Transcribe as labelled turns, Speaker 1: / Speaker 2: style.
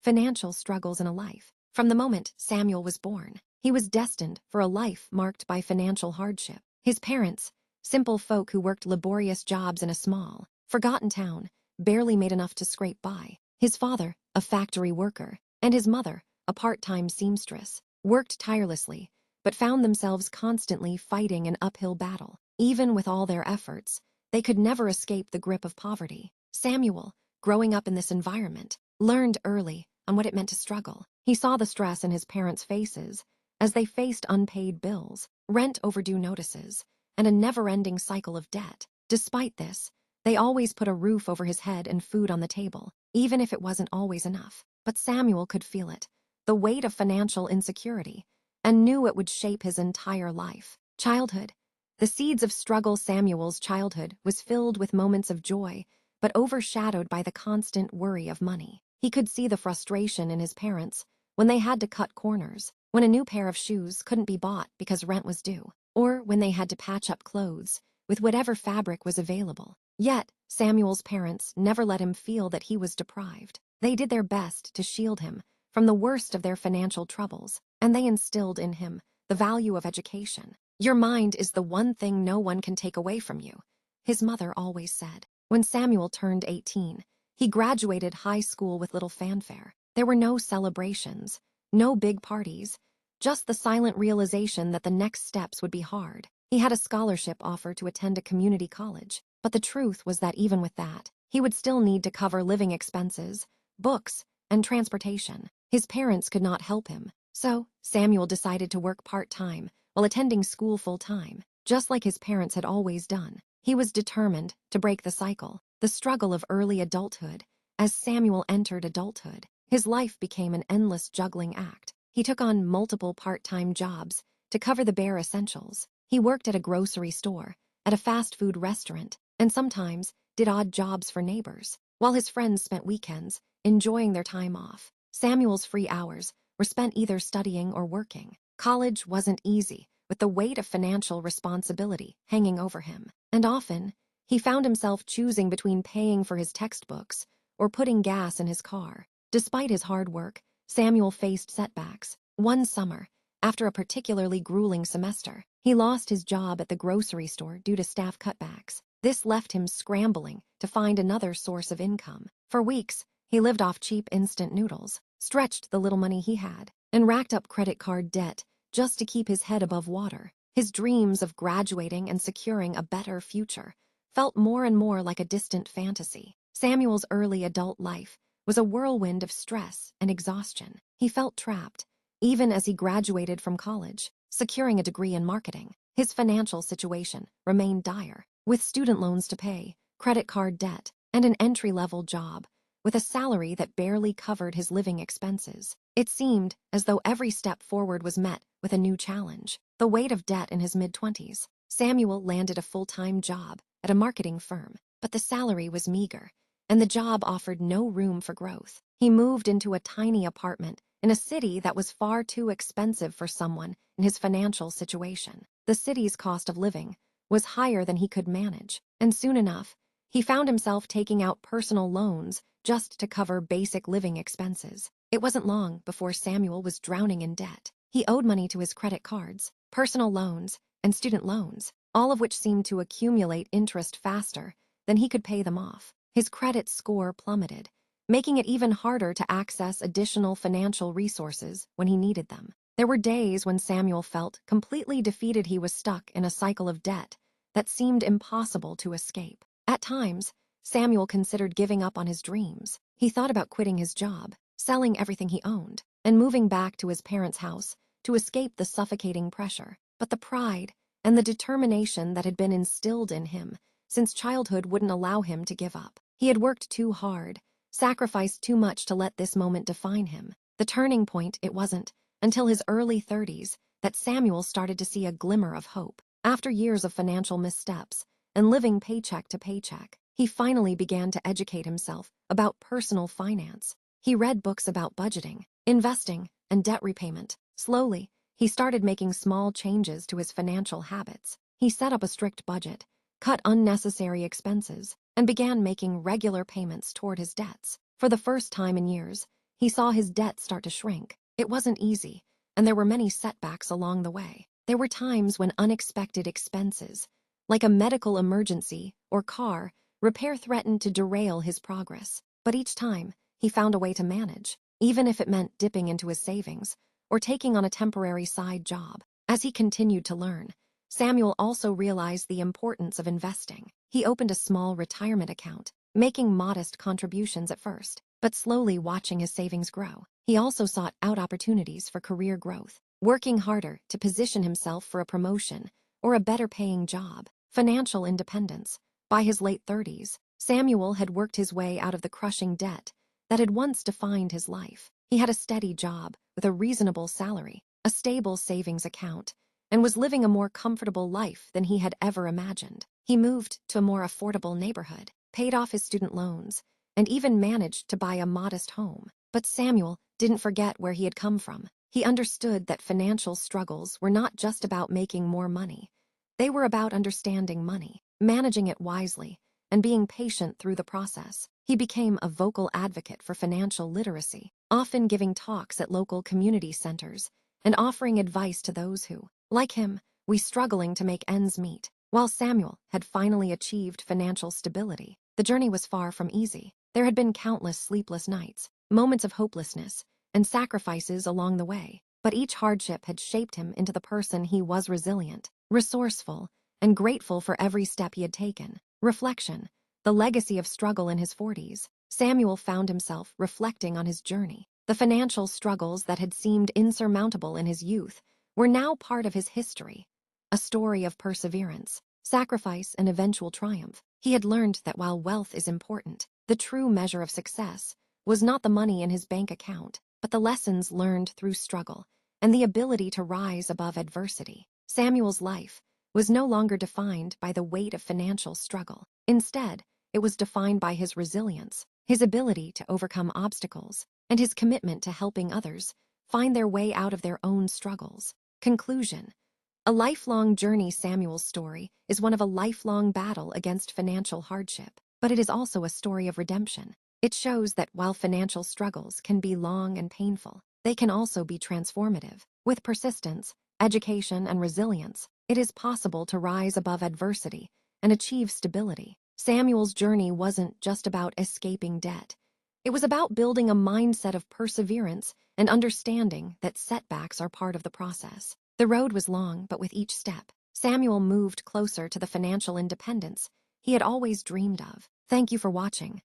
Speaker 1: Financial struggles in a life. From the moment Samuel was born, he was destined for a life marked by financial hardship. His parents, simple folk who worked laborious jobs in a small, forgotten town, barely made enough to scrape by. His father, a factory worker, and his mother, a part-time seamstress, worked tirelessly, but found themselves constantly fighting an uphill battle. Even with all their efforts, they could never escape the grip of poverty. Samuel, growing up in this environment, learned early on what it meant to struggle. He saw the stress in his parents' faces as they faced unpaid bills, rent overdue notices, and a never-ending cycle of debt. Despite this, they always put a roof over his head and food on the table, even if it wasn't always enough. But Samuel could feel it, the weight of financial insecurity, and knew it would shape his entire life. Childhood. The seeds of struggle. Samuel's childhood was filled with moments of joy, but overshadowed by the constant worry of money. He could see the frustration in his parents when they had to cut corners, when a new pair of shoes couldn't be bought because rent was due, or when they had to patch up clothes with whatever fabric was available. Yet, Samuel's parents never let him feel that he was deprived. They did their best to shield him from the worst of their financial troubles, and they instilled in him the value of education. "Your mind is the one thing no one can take away from you," his mother always said. When Samuel turned 18, he graduated high school with little fanfare. There were no celebrations, no big parties, just the silent realization that the next steps would be hard. He had a scholarship offer to attend a community college, but the truth was that even with that, he would still need to cover living expenses, books, and transportation. His parents could not help him, so Samuel decided to work part-time while attending school full-time, just like his parents had always done. He was determined to break the cycle, the struggle of early adulthood. As Samuel entered adulthood, his life became an endless juggling act. He took on multiple part-time jobs to cover the bare essentials. He worked at a grocery store, at a fast food restaurant, and sometimes did odd jobs for neighbors, while his friends spent weekends enjoying their time off. Samuel's free hours were spent either studying or working. College wasn't easy, with the weight of financial responsibility hanging over him, and often he found himself choosing between paying for his textbooks or putting gas in his car. Despite his hard work, Samuel faced setbacks. One summer, after a particularly grueling semester, he lost his job at the grocery store due to staff cutbacks. This left him scrambling to find another source of income. For weeks, he lived off cheap instant noodles, stretched the little money he had, and racked up credit card debt just to keep his head above water. His dreams of graduating and securing a better future felt more and more like a distant fantasy. Samuel's early adult life was a whirlwind of stress and exhaustion. He felt trapped, even as he graduated from college, securing a degree in marketing. His financial situation remained dire, with student loans to pay, credit card debt, and an entry-level job with a salary that barely covered his living expenses. It seemed as though every step forward was met with a new challenge. The weight of debt in his mid-20s, Samuel landed a full-time job at a marketing firm, but the salary was meager, and the job offered no room for growth. He moved into a tiny apartment in a city that was far too expensive for someone in his financial situation. The city's cost of living was higher than he could manage, and soon enough, he found himself taking out personal loans just to cover basic living expenses. It wasn't long before Samuel was drowning in debt. He owed money to his credit cards, personal loans, and student loans, all of which seemed to accumulate interest faster than he could pay them off. His credit score plummeted, making it even harder to access additional financial resources when he needed them. There were days when Samuel felt completely defeated. He was stuck in a cycle of debt that seemed impossible to escape. At times, Samuel considered giving up on his dreams. He thought about quitting his job, selling everything he owned, and moving back to his parents' house to escape the suffocating pressure. But the pride and the determination that had been instilled in him since childhood wouldn't allow him to give up. He had worked too hard, sacrificed too much to let this moment define him. The turning point, it wasn't until his early 30s that Samuel started to see a glimmer of hope. After years of financial missteps and living paycheck to paycheck, he finally began to educate himself about personal finance. He read books about budgeting, investing, and debt repayment. Slowly, he started making small changes to his financial habits. He set up a strict budget, cut unnecessary expenses, and began making regular payments toward his debts. For the first time in years, he saw his debt start to shrink. It wasn't easy, and there were many setbacks along the way. There were times when unexpected expenses, like a medical emergency or car repair, threatened to derail his progress. But each time, he found a way to manage, even if it meant dipping into his savings or taking on a temporary side job. As he continued to learn, Samuel also realized the importance of investing. He opened a small retirement account, making modest contributions at first, but slowly watching his savings grow. He also sought out opportunities for career growth, working harder to position himself for a promotion or a better-paying job. Financial independence. By his late 30s, Samuel had worked his way out of the crushing debt that had once defined his life. He had a steady job with a reasonable salary, a stable savings account, and was living a more comfortable life than he had ever imagined. He moved to a more affordable neighborhood, paid off his student loans, and even managed to buy a modest home. But Samuel didn't forget where he had come from. He understood that financial struggles were not just about making more money. They were about understanding money, managing it wisely, and being patient through the process. He became a vocal advocate for financial literacy, often giving talks at local community centers and offering advice to those who, like him, were struggling to make ends meet. While Samuel had finally achieved financial stability, the journey was far from easy. There had been countless sleepless nights, moments of hopelessness, and sacrifices along the way. But each hardship had shaped him into the person he was: resilient, resourceful, and grateful for every step he had taken. Reflection. The legacy of struggle. In his 40s, Samuel found himself reflecting on his journey. The financial struggles that had seemed insurmountable in his youth were now part of his history, a story of perseverance, sacrifice, and eventual triumph. He had learned that while wealth is important, the true measure of success was not the money in his bank account, but the lessons learned through struggle and the ability to rise above adversity. Samuel's life was no longer defined by the weight of financial struggle. Instead, it was defined by his resilience, his ability to overcome obstacles, and his commitment to helping others find their way out of their own struggles. Conclusion. A lifelong journey. Samuel's story is one of a lifelong battle against financial hardship, but it is also a story of redemption. It shows that while financial struggles can be long and painful, they can also be transformative. With persistence, education, and resilience, it is possible to rise above adversity and achieve stability. Samuel's journey wasn't just about escaping debt. It was about building a mindset of perseverance and understanding that setbacks are part of the process. The road was long, but with each step, Samuel moved closer to the financial independence he had always dreamed of. Thank you for watching.